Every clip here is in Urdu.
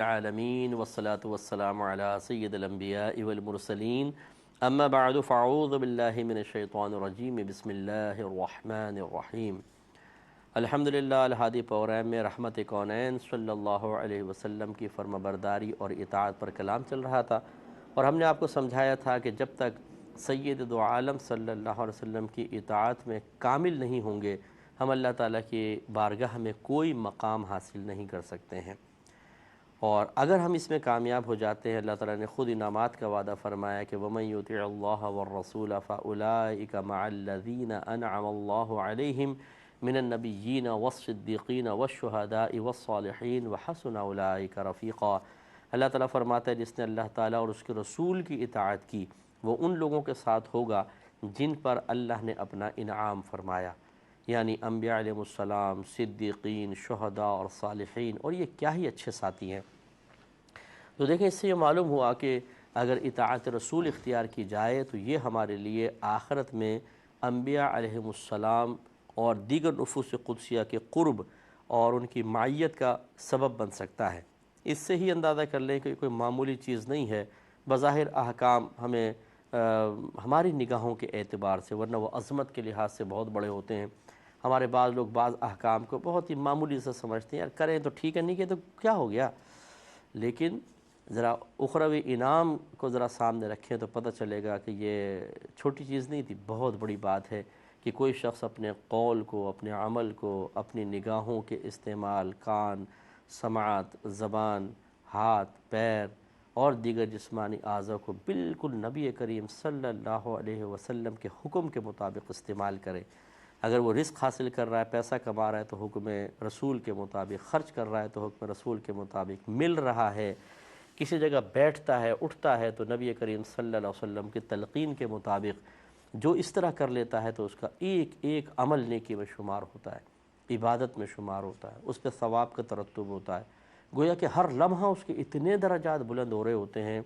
العالمین والصلاة والسلام علی سید الانبیاء والمرسلین اما بعد فاعوذ باللہ من الشیطان الرجیم بسم اللہ الرحمن الرحیم الحمدللہ الہادی پروگرام میں رحمت کونین صلی اللہ علیہ وسلم کی فرما برداری اور اطاعت پر کلام چل رہا تھا، اور ہم نے آپ کو سمجھایا تھا کہ جب تک سید دو عالم صلی اللہ علیہ وسلم کی اطاعت میں کامل نہیں ہوں گے، ہم اللہ تعالیٰ کی بارگاہ میں کوئی مقام حاصل نہیں کر سکتے ہیں۔ اور اگر ہم اس میں کامیاب ہو جاتے ہیں، اللہ تعالیٰ نے خود انعامات کا وعدہ فرمایا کہ وَمَن يُطِعِ اللَّهَ وَالرَّسُولَ فَأُولَٰئِكَ مَعَ الَّذِينَ أَنْعَمَ اللَّهُ عَلَيْهِمْ مِنَ النَّبِيِّينَ وَالصِّدِّيقِينَ وَالشُّهَدَاءِ وَالصَّالِحِينَ وَحَسُنَ أُولَٰئِكَ رَفِيقًا۔ اللہ تعالیٰ فرماتا ہے جس نے اللہ تعالیٰ اور اس کے رسول کی اطاعت کی، وہ ان لوگوں کے ساتھ ہوگا جن پر اللہ نے اپنا انعام فرمایا، یعنی انبیاء علیہ السلام، صدیقین، شہداء اور صالحین، اور یہ کیا ہی اچھے ساتھی ہیں۔ تو دیکھیں، اس سے یہ معلوم ہوا کہ اگر اطاعت رسول اختیار کی جائے تو یہ ہمارے لیے آخرت میں انبیاء علیہ السلام اور دیگر نفوس قدسیہ کے قرب اور ان کی معیت کا سبب بن سکتا ہے۔ اس سے ہی اندازہ کر لیں کہ کوئی معمولی چیز نہیں ہے۔ بظاہر احکام ہمیں ہماری نگاہوں کے اعتبار سے، ورنہ وہ عظمت کے لحاظ سے بہت بڑے ہوتے ہیں۔ ہمارے بعض لوگ بعض احکام کو بہت ہی معمولی سے سمجھتے ہیں، یار کریں تو ٹھیک ہے، نہیں کہ تو کیا ہو گیا۔ لیکن ذرا اخروی انعام کو ذرا سامنے رکھیں تو پتہ چلے گا کہ یہ چھوٹی چیز نہیں تھی، بہت بڑی بات ہے کہ کوئی شخص اپنے قول کو، اپنے عمل کو، اپنی نگاہوں کے استعمال، کان، سماعت، زبان، ہاتھ، پیر اور دیگر جسمانی اعضاء کو بالکل نبی کریم صلی اللہ علیہ وسلم کے حکم کے مطابق استعمال کرے۔ اگر وہ رزق حاصل کر رہا ہے، پیسہ کما رہا ہے تو حکم رسول کے مطابق، خرچ کر رہا ہے تو حکم رسول کے مطابق، مل رہا ہے، کسی جگہ بیٹھتا ہے، اٹھتا ہے تو نبی کریم صلی اللہ علیہ وسلم کی تلقین کے مطابق جو اس طرح کر لیتا ہے تو اس کا ایک ایک عمل نیکی میں شمار ہوتا ہے، عبادت میں شمار ہوتا ہے، اس پہ ثواب کا ترتب ہوتا ہے۔ گویا کہ ہر لمحہ اس کے اتنے درجات بلند ہو رہے ہوتے ہیں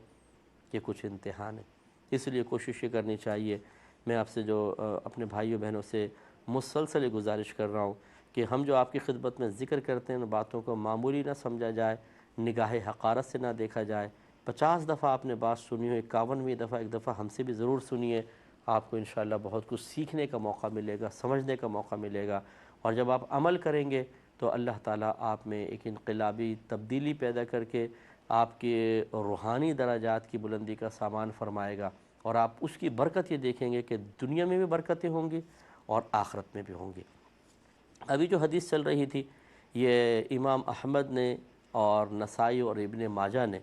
کہ کچھ انتہا نہیں۔ اس لیے کوشش یہ کرنی چاہیے، میں آپ سے جو اپنے بھائیوں بہنوں سے مسلسل گزارش کر رہا ہوں کہ ہم جو آپ کی خدمت میں ذکر کرتے ہیں ان باتوں کو معمولی نہ سمجھا جائے، نگاہ حقارت سے نہ دیکھا جائے۔ 50 دفعہ آپ نے بات سنی ہو، 51ویں دفعہ ایک دفعہ ہم سے بھی ضرور سنیے، آپ کو انشاءاللہ بہت کچھ سیکھنے کا موقع ملے گا، سمجھنے کا موقع ملے گا، اور جب آپ عمل کریں گے تو اللہ تعالیٰ آپ میں ایک انقلابی تبدیلی پیدا کر کے آپ کے روحانی درجات کی بلندی کا سامان فرمائے گا، اور آپ اس کی برکت یہ دیکھیں گے کہ دنیا میں بھی برکتیں ہوں گی اور آخرت میں بھی ہوں گی۔ ابھی جو حدیث چل رہی تھی یہ امام احمد نے اور نسائی اور ابن ماجہ نے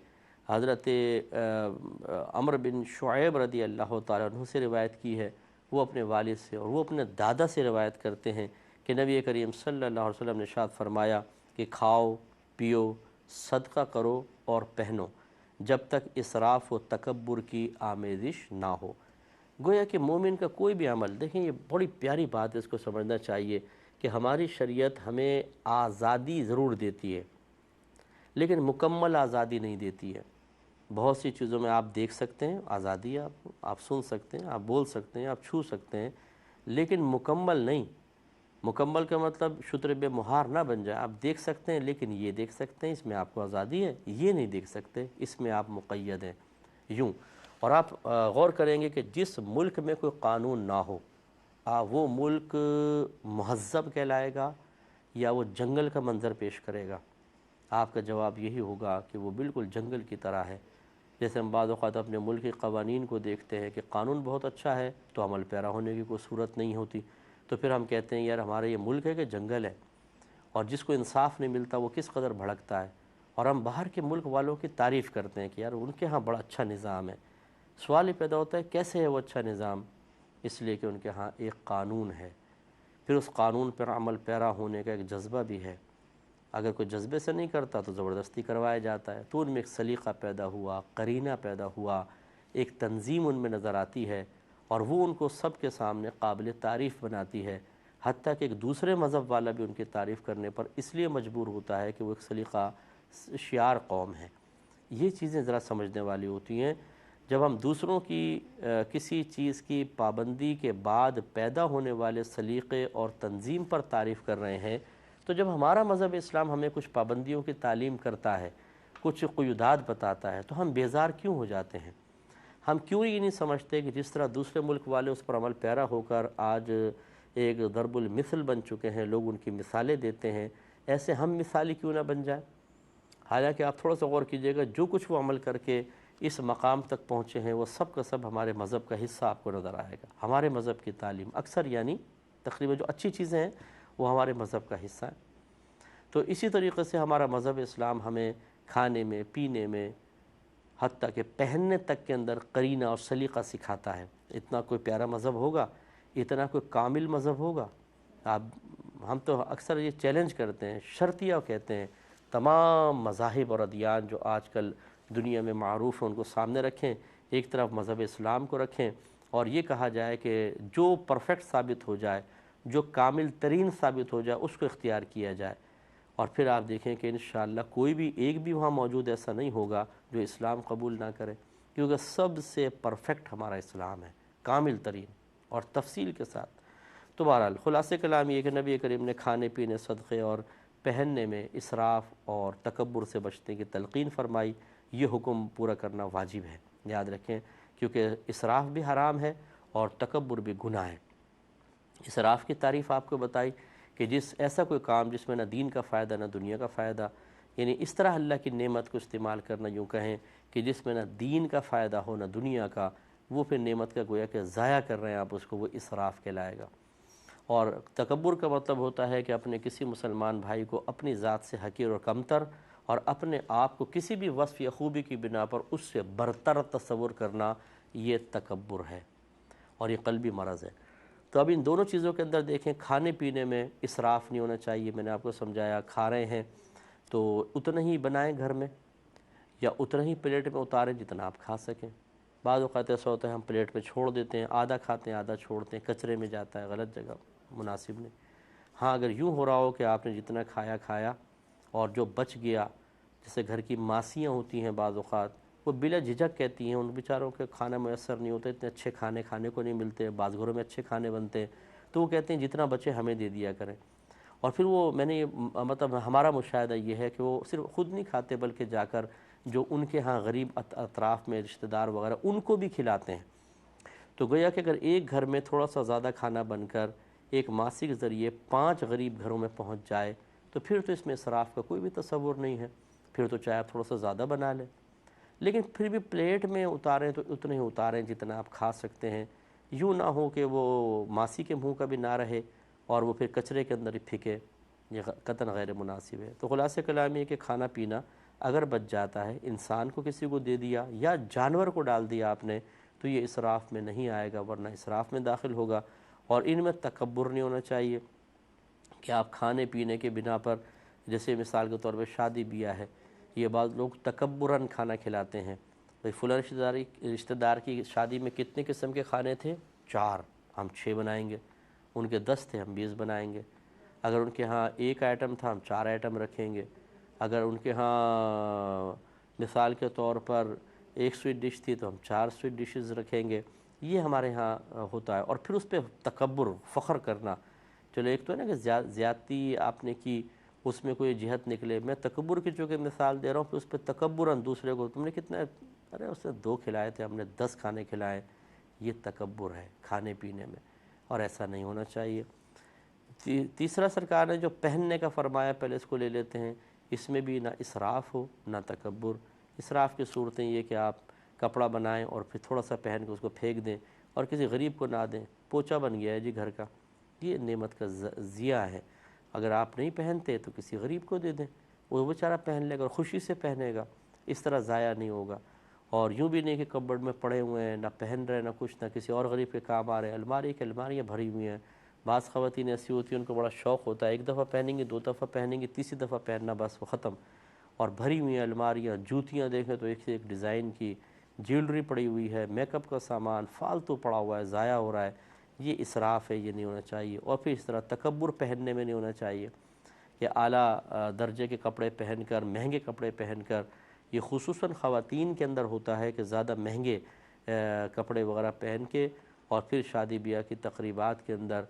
حضرت عمرو بن شعیب رضی اللہ تعالیٰ عنہ سے روایت کی ہے، وہ اپنے والد سے اور وہ اپنے دادا سے روایت کرتے ہیں کہ نبی کریم صلی اللہ علیہ وسلم نے ارشاد فرمایا کہ کھاؤ، پیو، صدقہ کرو اور پہنو جب تک اسراف و تکبر کی آمیزش نہ ہو۔ گویا کہ مومن کا کوئی بھی عمل، دیکھیں یہ بڑی پیاری بات ہے، اس کو سمجھنا چاہیے کہ ہماری شریعت ہمیں آزادی ضرور دیتی ہے لیکن مکمل آزادی نہیں دیتی ہے۔ بہت سی چیزوں میں آپ دیکھ سکتے ہیں آزادی، آپ سن سکتے ہیں، آپ بول سکتے ہیں، آپ چھو سکتے ہیں، لیکن مکمل نہیں۔ مکمل کا مطلب شتر بے مہار نہ بن جائے۔ آپ دیکھ سکتے ہیں لیکن یہ دیکھ سکتے ہیں، اس میں آپ کو آزادی ہے، یہ نہیں دیکھ سکتے، اس میں آپ مقید ہیں، یوں۔ اور آپ غور کریں گے کہ جس ملک میں کوئی قانون نہ ہو، وہ ملک مہذب کہلائے گا یا وہ جنگل کا منظر پیش کرے گا؟ آپ کا جواب یہی ہوگا کہ وہ بالکل جنگل کی طرح ہے۔ جیسے ہم بعض اوقات اپنے ملک کے قوانین کو دیکھتے ہیں کہ قانون بہت اچھا ہے تو عمل پیرا ہونے کی کوئی صورت نہیں ہوتی، تو پھر ہم کہتے ہیں یار ہمارا یہ ملک ہے کہ جنگل ہے، اور جس کو انصاف نہیں ملتا وہ کس قدر بھڑکتا ہے، اور ہم باہر کے ملک والوں کی تعریف کرتے ہیں کہ یار ان کے ہاں بڑا اچھا نظام ہے۔ سوال یہ پیدا ہوتا ہے کیسے ہے وہ اچھا نظام؟ اس لیے کہ ان کے ہاں ایک قانون ہے، پھر اس قانون پر عمل پیرا ہونے کا ایک جذبہ بھی ہے۔ اگر کوئی جذبے سے نہیں کرتا تو زبردستی کروایا جاتا ہے، تو ان میں ایک سلیقہ پیدا ہوا، قرینہ پیدا ہوا، ایک تنظیم ان میں نظر آتی ہے، اور وہ ان کو سب کے سامنے قابل تعریف بناتی ہے، حتیٰ کہ ایک دوسرے مذہب والا بھی ان کی تعریف کرنے پر اس لیے مجبور ہوتا ہے کہ وہ ایک سلیقہ شعار قوم ہے۔ یہ چیزیں ذرا سمجھنے والی ہوتی ہیں۔ جب ہم دوسروں کی کسی چیز کی پابندی کے بعد پیدا ہونے والے سلیقے اور تنظیم پر تعریف کر رہے ہیں، تو جب ہمارا مذہب اسلام ہمیں کچھ پابندیوں کی تعلیم کرتا ہے کچھ قیودات بتاتا ہے تو ہم بیزار کیوں ہو جاتے ہیں؟ ہم کیوں یہ نہیں سمجھتے کہ جس طرح دوسرے ملک والے اس پر عمل پیرا ہو کر آج ایک ضرب المثل بن چکے ہیں، لوگ ان کی مثالیں دیتے ہیں، ایسے ہم مثالی کیوں نہ بن جائیں؟ حالانکہ آپ تھوڑا سا غور کیجئے گا، جو کچھ وہ عمل کر کے اس مقام تک پہنچے ہیں وہ سب کا سب ہمارے مذہب کا حصہ آپ کو نظر آئے گا۔ ہمارے مذہب کی تعلیم اکثر یعنی تقریباً جو اچھی چیزیں ہیں وہ ہمارے مذہب کا حصہ ہیں۔ تو اسی طریقے سے ہمارا مذہب اسلام ہمیں کھانے میں، پینے میں، حتیٰ کہ پہننے تک کے اندر قرینہ اور سلیقہ سکھاتا ہے۔ اتنا کوئی پیارا مذہب ہوگا، اتنا کوئی کامل مذہب ہوگا؟ ہم تو اکثر یہ چیلنج کرتے ہیں، شرطیہ کہتے ہیں، تمام مذاہب اور ادیان جو آج کل دنیا میں معروف ہیں ان کو سامنے رکھیں، ایک طرف مذہب اسلام کو رکھیں، اور یہ کہا جائے کہ جو پرفیکٹ ثابت ہو جائے، جو کامل ترین ثابت ہو جائے اس کو اختیار کیا جائے، اور پھر آپ دیکھیں کہ انشاءاللہ کوئی بھی ایک بھی وہاں موجود ایسا نہیں ہوگا جو اسلام قبول نہ کرے، کیونکہ سب سے پرفیکٹ ہمارا اسلام ہے، کامل ترین اور تفصیل کے ساتھ۔ تو بہرحال خلاصہ کلام یہ کہ نبی کریم نے کھانے پینے، صدقے اور پہننے میں اسراف اور تکبر سے بچنے کی تلقین فرمائی۔ یہ حکم پورا کرنا واجب ہے، یاد رکھیں، کیونکہ اسراف بھی حرام ہے اور تکبر بھی گناہ ہے۔ اسراف کی تعریف آپ کو بتائی کہ ایسا کوئی کام جس میں نہ دین کا فائدہ نہ دنیا کا فائدہ، یعنی اس طرح اللہ کی نعمت کو استعمال کرنا، یوں کہیں کہ جس میں نہ دین کا فائدہ ہو نہ دنیا کا، وہ پھر نعمت کا گویا کہ ضائع کر رہے ہیں آپ اس کو، وہ اسراف کہلائے گا۔ اور تکبر کا مطلب ہوتا ہے کہ اپنے کسی مسلمان بھائی کو اپنی ذات سے حقیر اور کمتر، اور اپنے آپ کو کسی بھی وصف یا خوبی کی بنا پر اس سے برتر تصور کرنا، یہ تکبر ہے اور یہ قلبی مرض ہے۔ تو اب ان دونوں چیزوں کے اندر دیکھیں، کھانے پینے میں اسراف نہیں ہونا چاہیے، میں نے آپ کو سمجھایا، کھا رہے ہیں تو اتنا ہی بنائیں گھر میں، یا اتنا ہی پلیٹ میں اتاریں جتنا آپ کھا سکیں۔ بعض اوقات ایسا ہوتا ہے ہم پلیٹ میں چھوڑ دیتے ہیں، آدھا کھاتے ہیں آدھا چھوڑتے ہیں، کچرے میں جاتا ہے، غلط جگہ، مناسب نہیں۔ ہاں اگر یوں ہو رہا ہو کہ آپ نے جتنا کھایا اور جو بچ گیا، جیسے گھر کی ماسیاں ہوتی ہیں بعض اوقات، وہ بلا جھجک کہتی ہیں، ان بیچاروں کے کھانا میسر نہیں ہوتا، اتنے اچھے کھانے کو نہیں ملتے، بعض گھروں میں اچھے کھانے بنتے ہیں، تو وہ کہتے ہیں جتنا بچے ہمیں دے دیا کریں۔ اور پھر وہ میں نے مطلب ہمارا مشاہدہ یہ ہے کہ وہ صرف خود نہیں کھاتے بلکہ جا کر جو ان کے ہاں غریب اطراف میں رشتہ دار وغیرہ ان کو بھی کھلاتے ہیں۔ تو گویا کہ اگر ایک گھر میں تھوڑا سا زیادہ کھانا بن کر ایک ماسی کے ذریعے 5 غریب گھروں میں پہنچ جائے تو پھر تو اس میں اسراف کا کوئی بھی تصور نہیں ہے، پھر تو چاہے آپ تھوڑا سا زیادہ بنا لیں، لیکن پھر بھی پلیٹ میں اتاریں تو اتنے ہی اتاریں جتنا آپ کھا سکتے ہیں، یوں نہ ہو کہ وہ ماسی کے منہ کا بھی نہ رہے اور وہ پھر کچرے کے اندر ہی پھینکے، یہ قطعاً غیر مناسب ہے۔ تو خلاصہ کلام یہ کہ کھانا پینا اگر بچ جاتا ہے، انسان کو کسی کو دے دیا یا جانور کو ڈال دیا آپ نے، تو یہ اسراف میں نہیں آئے گا، ورنہ اسراف میں داخل ہوگا۔ اور ان میں تکبر نہیں ہونا چاہیے کہ آپ کھانے پینے کے بنا پر، جیسے مثال کے طور پہ شادی بیاہ ہے، یہ بعض لوگ تکبراً کھانا کھلاتے ہیں، بھئی فلاں رشتہ دار کی شادی میں کتنے قسم کے کھانے تھے؟ 4، ہم 6 بنائیں گے، ان کے 10 تھے ہم 20 بنائیں گے، اگر ان کے ہاں ایک آئٹم تھا ہم 4 آئٹم رکھیں گے، اگر ان کے ہاں مثال کے طور پر ایک سویٹ ڈش تھی تو ہم 4 سویٹ ڈشز رکھیں گے۔ یہ ہمارے ہاں ہوتا ہے، اور پھر اس پہ تکبر، فخر کرنا۔ چلو ایک تو ہے نا کہ زیادتی آپ نے کی، اس میں کوئی جہت نکلے، میں تکبر کی چونکہ مثال دے رہا ہوں، پھر اس پہ تکبراً دوسرے کو تم نے کتنا، ارے اس نے 2 کھلائے تھے ہم نے 10 کھانے کھلائے، یہ تکبر ہے کھانے پینے میں، اور ایسا نہیں ہونا چاہیے۔ تیسرا سرکار نے جو پہننے کا فرمایا، پہلے اس کو لے لیتے ہیں، اس میں بھی نہ اسراف ہو نہ تکبر۔ اسراف کی صورتیں یہ کہ آپ کپڑا بنائیں اور پھر تھوڑا سا پہن کے اس کو پھینک دیں اور کسی غریب کو نہ دیں، پوچا بن گیا ہے جی گھر کا، یہ نعمت کا ضیاع ہے۔ اگر آپ نہیں پہنتے تو کسی غریب کو دے دیں، وہ بیچارہ پہن لے گا اور خوشی سے پہنے گا، اس طرح ضائع نہیں ہوگا۔ اور یوں بھی نہیں کہ کپبورڈ میں پڑے ہوئے ہیں، نہ پہن رہے نہ کچھ، نہ کسی اور غریب کے کام آ رہے ہیں، الماری کی الماریاں بھری ہوئی ہیں۔ بعض خواتین ایسی ہوتی ہیں ان کو بڑا شوق ہوتا ہے، ایک دفعہ پہنیں گی، 2 دفعہ پہنیں گی، تیسری دفعہ پہننا بس وہ ختم، اور بھری ہوئی ہیں الماریاں، جوتیاں دیکھیں تو ایک سے ایک ڈیزائن کی، جیولری پڑی ہوئی ہے، میک اپ کا سامان فالتو پڑا ہوا ہے، ضائع ہو رہا ہے، یہ اسراف ہے، یہ نہیں ہونا چاہیے۔ اور پھر اس طرح تکبر پہننے میں نہیں ہونا چاہیے کہ اعلیٰ درجے کے کپڑے پہن کر، مہنگے کپڑے پہن کر، یہ خصوصاً خواتین کے اندر ہوتا ہے کہ زیادہ مہنگے کپڑے وغیرہ پہن کے، اور پھر شادی بیاہ کی تقریبات کے اندر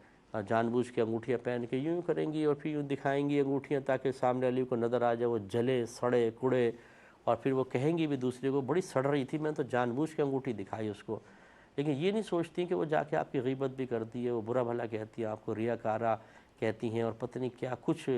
جان بوجھ کے انگوٹھیاں پہن کے یوں کریں گی اور پھر یوں دکھائیں گی انگوٹھیاں تاکہ سامنے والی کو نظر آ جائے وہ جلے سڑے کڑے اور پھر وہ کہیں گی بھی دوسرے کو بڑی سڑ رہی تھی، میں تو جان بوجھ کے انگوٹھی دکھائی اس کو، لیکن یہ نہیں سوچتی کہ وہ جا کے آپ کی غیبت بھی کرتی ہے، وہ برا بھلا کہتی ہے، آپ کو ریاکارہ کہتی ہیں، اور پتہ نہیں کیا کچھ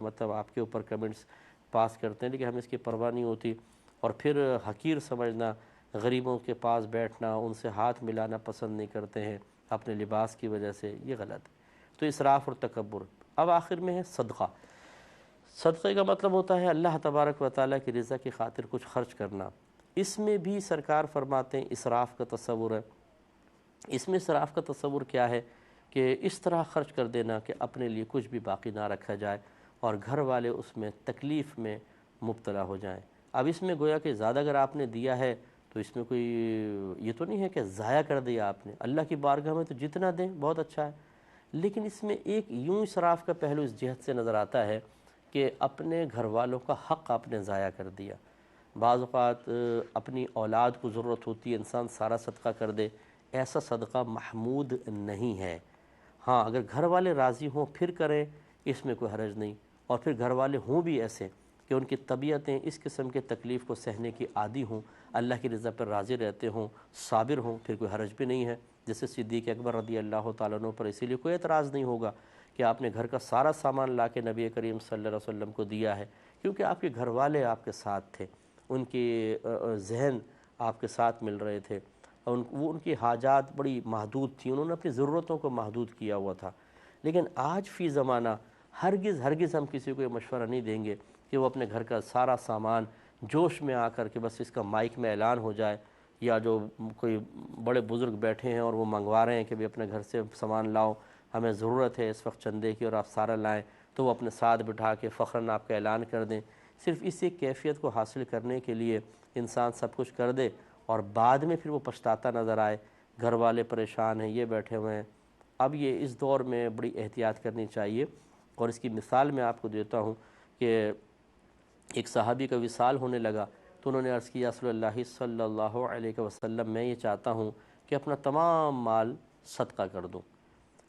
مطلب آپ کے اوپر کمنٹس پاس کرتے ہیں، لیکن ہمیں اس کی پرواہ نہیں ہوتی۔ اور پھر حقیر سمجھنا، غریبوں کے پاس بیٹھنا، ان سے ہاتھ ملانا پسند نہیں کرتے ہیں اپنے لباس کی وجہ سے، یہ غلط ہے۔ تو اسراف اور تکبر۔ اب آخر میں ہے صدقہ۔ صدقے کا مطلب ہوتا ہے اللہ تبارک و تعالیٰ کی رضا کی خاطر کچھ خرچ کرنا۔ اس میں بھی سرکار فرماتے ہیں اسراف کا تصور ہے۔ اس میں اسراف کا تصور کیا ہے کہ اس طرح خرچ کر دینا کہ اپنے لیے کچھ بھی باقی نہ رکھا جائے اور گھر والے اس میں تکلیف میں مبتلا ہو جائیں۔ اب اس میں گویا کہ زیادہ اگر آپ نے دیا ہے تو اس میں کوئی یہ تو نہیں ہے کہ ضائع کر دیا آپ نے، اللہ کی بارگاہ میں تو جتنا دیں بہت اچھا ہے، لیکن اس میں ایک یوں اسراف کا پہلو اس جہت سے نظر آتا ہے کہ اپنے گھر والوں کا حق آپ نے ضائع کر دیا۔ بعض اوقات اپنی اولاد کو ضرورت ہوتی ہے، انسان سارا صدقہ کر دے، ایسا صدقہ محمود نہیں ہے۔ ہاں اگر گھر والے راضی ہوں پھر کریں، اس میں کوئی حرج نہیں، اور پھر گھر والے ہوں بھی ایسے کہ ان کی طبیعتیں اس قسم کے تکلیف کو سہنے کی عادی ہوں، اللہ کی رضا پر راضی رہتے ہوں، صابر ہوں، پھر کوئی حرج بھی نہیں ہے۔ جیسے صدیق اکبر رضی اللہ تعالیٰ عنہ پر اسی لیے کوئی اعتراض نہیں ہوگا کہ آپ نے گھر کا سارا سامان لا کے نبی کریم صلی اللہ علیہ وسلم کو دیا ہے، کیونکہ آپ کے گھر والے آپ کے ساتھ تھے، ان کے ذہن آپ کے ساتھ مل رہے تھے، اور ان کی حاجات بڑی محدود تھیں، انہوں نے اپنی ضرورتوں کو محدود کیا ہوا تھا۔ لیکن آج فی زمانہ ہرگز ہم کسی کو یہ مشورہ نہیں دیں گے کہ وہ اپنے گھر کا سارا سامان جوش میں آ کر کے بس اس کا مائک میں اعلان ہو جائے، یا جو کوئی بڑے بزرگ بیٹھے ہیں اور وہ منگوا رہے ہیں کہ بھی اپنے گھر سے سامان لاؤ، ہمیں ضرورت ہے اس وقت چندے کی اور آپ سارا لائیں، تو وہ اپنے ساتھ بٹھا کے فخراً آپ کا اعلان کر دیں۔ صرف اسی کیفیت کو حاصل کرنے کے لیے انسان سب کچھ کر دے اور بعد میں پھر وہ پچھتاتا نظر آئے، گھر والے پریشان ہیں، یہ بیٹھے ہوئے ہیں۔ اب یہ اس دور میں بڑی احتیاط کرنی چاہیے، اور اس کی مثال میں آپ کو دیتا ہوں کہ ایک صحابی کا وصال ہونے لگا تو انہوں نے عرض کیا رسول اللہ صلی اللہ علیہ وسلم میں یہ چاہتا ہوں کہ اپنا تمام مال صدقہ کر دوں۔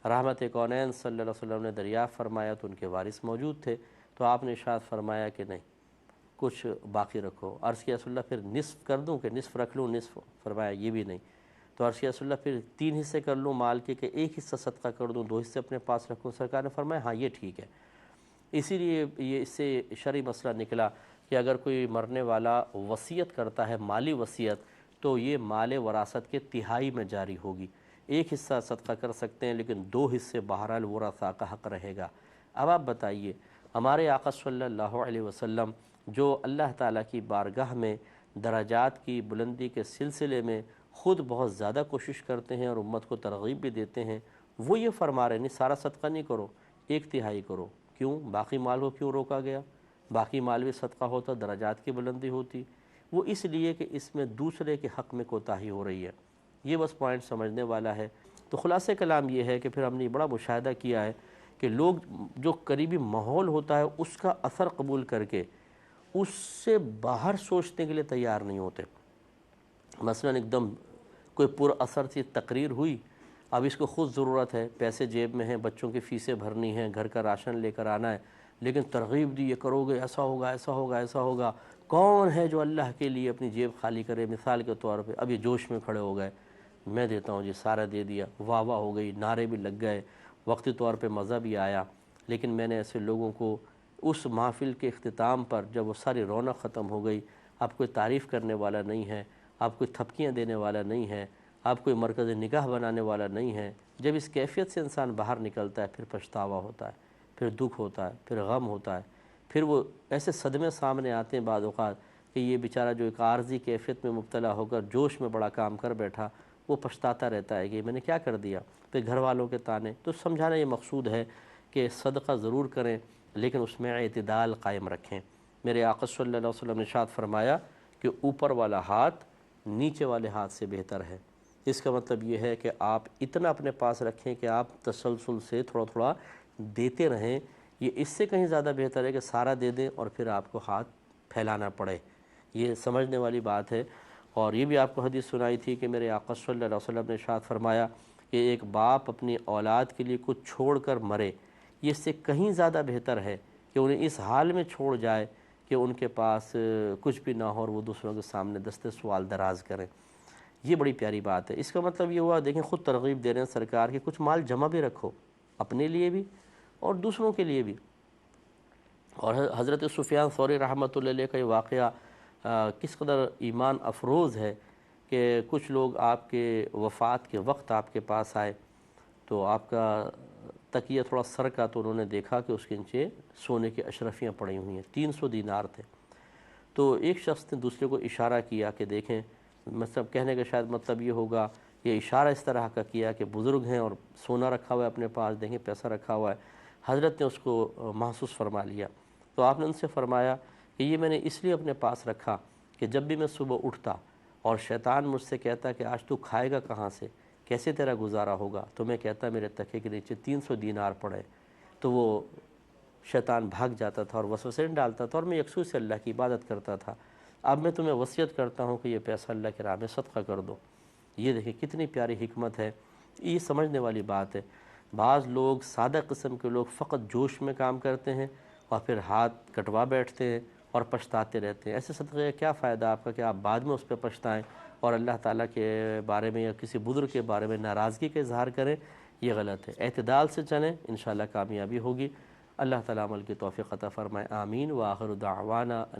رحمت کونین صلی اللہ علیہ وسلم نے دریافت فرمایا تو ان کے وارث موجود تھے، تو آپ نے ارشاد فرمایا کہ نہیں، کچھ باقی رکھو۔ عرض کیا رسول اللہ پھر نصف کر دوں کہ نصف رکھ لوں؟ نصف فرمایا یہ بھی نہیں۔ تو عرض کیا رسول اللہ پھر 3 حصے کر لوں مال کے کہ ایک حصہ صدقہ کر دوں، 2 حصے اپنے پاس رکھوں؟ سرکار نے فرمایا ہاں یہ ٹھیک ہے۔ اسی لیے یہ اس سے شرعی مسئلہ نکلا کہ اگر کوئی مرنے والا وصیت کرتا ہے، مالی وصیت، تو یہ مال وراثت کے تہائی میں جاری ہوگی۔ ایک حصہ صدقہ کر سکتے ہیں لیکن 2 حصے بہرحال ورثاء کا حق رہے گا۔ اب آپ بتائیے، ہمارے آقا صلی اللہ علیہ وسلم جو اللہ تعالیٰ کی بارگاہ میں درجات کی بلندی کے سلسلے میں خود بہت زیادہ کوشش کرتے ہیں اور امت کو ترغیب بھی دیتے ہیں، وہ یہ فرما رہے نہیں سارا صدقہ نہیں کرو، 1/3 کرو۔ کیوں؟ باقی مال کو کیوں روکا گیا؟ باقی مال بھی صدقہ ہوتا، درجات کی بلندی ہوتی۔ وہ اس لیے کہ اس میں دوسرے کے حق میں کوتاہی ہو رہی ہے۔ یہ بس پوائنٹ سمجھنے والا ہے۔ تو خلاصہ کلام یہ ہے کہ پھر ہم نے بڑا مشاہدہ کیا ہے کہ لوگ جو قریبی ماحول ہوتا ہے اس کا اثر قبول کر کے اس سے باہر سوچنے کے لیے تیار نہیں ہوتے۔ مثلا ایک دم کوئی پر اثر سی تقریر ہوئی، اب اس کو خود ضرورت ہے، پیسے جیب میں ہیں، بچوں کی فیسیں بھرنی ہیں، گھر کا راشن لے کر آنا ہے، لیکن ترغیب دی یہ کرو گے ایسا ہوگا ایسا ہوگا ایسا ہوگا۔ کون ہے جو اللہ کے لیے اپنی جیب خالی کرے؟ مثال کے طور پہ اب یہ جوش میں کھڑے ہو گئے، میں دیتا ہوں جی، سارا دے دیا، واہ واہ ہو گئی، نعرے بھی لگ گئے، وقتی طور پہ مزہ بھی آیا۔ لیکن میں نے ایسے لوگوں کو اس محفل کے اختتام پر جب وہ ساری رونق ختم ہو گئی، اب کوئی تعریف کرنے والا نہیں ہے، اب کوئی تھپکیاں دینے والا نہیں ہے، اب کوئی مرکز نگاہ بنانے والا نہیں ہے، جب اس کیفیت سے انسان باہر نکلتا ہے پھر پچھتاوا ہوتا ہے، پھر دکھ ہوتا ہے، پھر غم ہوتا ہے، پھر وہ ایسے صدمے سامنے آتے ہیں بعض اوقات کہ یہ بیچارہ جو ایک عارضی کیفیت میں مبتلا ہو کر جوش میں بڑا کام کر بیٹھا، وہ پچھتاتا رہتا ہے کہ میں نے کیا کر دیا، پھر گھر والوں کے تانے۔ تو سمجھانا یہ مقصود ہے کہ صدقہ ضرور کریں لیکن اس میں اعتدال قائم رکھیں۔ میرے آقا صلی اللہ علیہ وسلم نے ارشاد فرمایا کہ اوپر والا ہاتھ نیچے والے ہاتھ سے بہتر ہے۔ اس کا مطلب یہ ہے کہ آپ اتنا اپنے پاس رکھیں کہ آپ تسلسل سے تھوڑا تھوڑا دیتے رہیں، یہ اس سے کہیں زیادہ بہتر ہے کہ سارا دے دیں اور پھر آپ کو ہاتھ پھیلانا پڑے۔ یہ سمجھنے والی بات ہے۔ اور یہ بھی آپ کو حدیث سنائی تھی کہ میرے آقا صلی اللہ علیہ وسلم نے ارشاد فرمایا کہ ایک باپ اپنی اولاد کے لیے کچھ چھوڑ کر مرے، یہ اس سے کہیں زیادہ بہتر ہے کہ انہیں اس حال میں چھوڑ جائے کہ ان کے پاس کچھ بھی نہ ہو اور وہ دوسروں کے سامنے دست سوال دراز کریں۔ یہ بڑی پیاری بات ہے۔ اس کا مطلب یہ ہوا، دیکھیں خود ترغیب دے رہے ہیں سرکار کہ کچھ مال جمع بھی رکھو، اپنے لیے بھی اور دوسروں کے لیے بھی۔ اور حضرت سفیان ثوری رحمۃ اللہ علیہ کا یہ واقعہ کس قدر ایمان افروز ہے کہ کچھ لوگ آپ کے وفات کے وقت آپ کے پاس آئے تو آپ کا تکیہ تھوڑا سر کا، تو انہوں نے دیکھا کہ اس کے نیچے سونے کی اشرفیاں پڑی ہوئی ہیں، 300 دینار تھے۔ تو ایک شخص نے دوسرے کو اشارہ کیا کہ دیکھیں، مطلب کہنے کا شاید مطلب یہ ہوگا، یہ اشارہ اس طرح کا کیا کہ بزرگ ہیں اور سونا رکھا ہوا ہے اپنے پاس، دیکھیں پیسہ رکھا ہوا ہے۔ حضرت نے اس کو محسوس فرما لیا، تو آپ نے ان سے فرمایا کہ یہ میں نے اس لیے اپنے پاس رکھا کہ جب بھی میں صبح اٹھتا اور شیطان مجھ سے کہتا کہ آج تو کھائے گا کہاں سے، کیسے تیرا گزارا ہوگا، تو میں کہتا میرے تکیے کے نیچے 300 دینار پڑے، تو وہ شیطان بھاگ جاتا تھا اور وسوسے ڈالتا تھا اور میں یکسوئی سے اللہ کی عبادت کرتا تھا۔ اب میں تمہیں وصیت کرتا ہوں کہ یہ پیسہ اللہ کے راہ میں صدقہ کر دو۔ یہ دیکھیں کتنی پیاری حکمت ہے، یہ سمجھنے والی بات ہے۔ بعض لوگ، سادہ قسم کے لوگ، فقط جوش میں کام کرتے ہیں اور پھر ہاتھ کٹوا بیٹھتے ہیں اور پچھتاتے رہتے ہیں۔ ایسے صدقے کا کیا فائدہ آپ کا کہ آپ بعد میں اس پہ پچھتائیں اور اللہ تعالیٰ کے بارے میں یا کسی بزرگ کے بارے میں ناراضگی کا اظہار کریں؟ یہ غلط ہے۔ اعتدال سے چلیں، انشاءاللہ کامیابی ہوگی۔ اللہ تعالیٰ عمل کی توفیق عطا فرمائے، آمین۔ وآخر دعوانا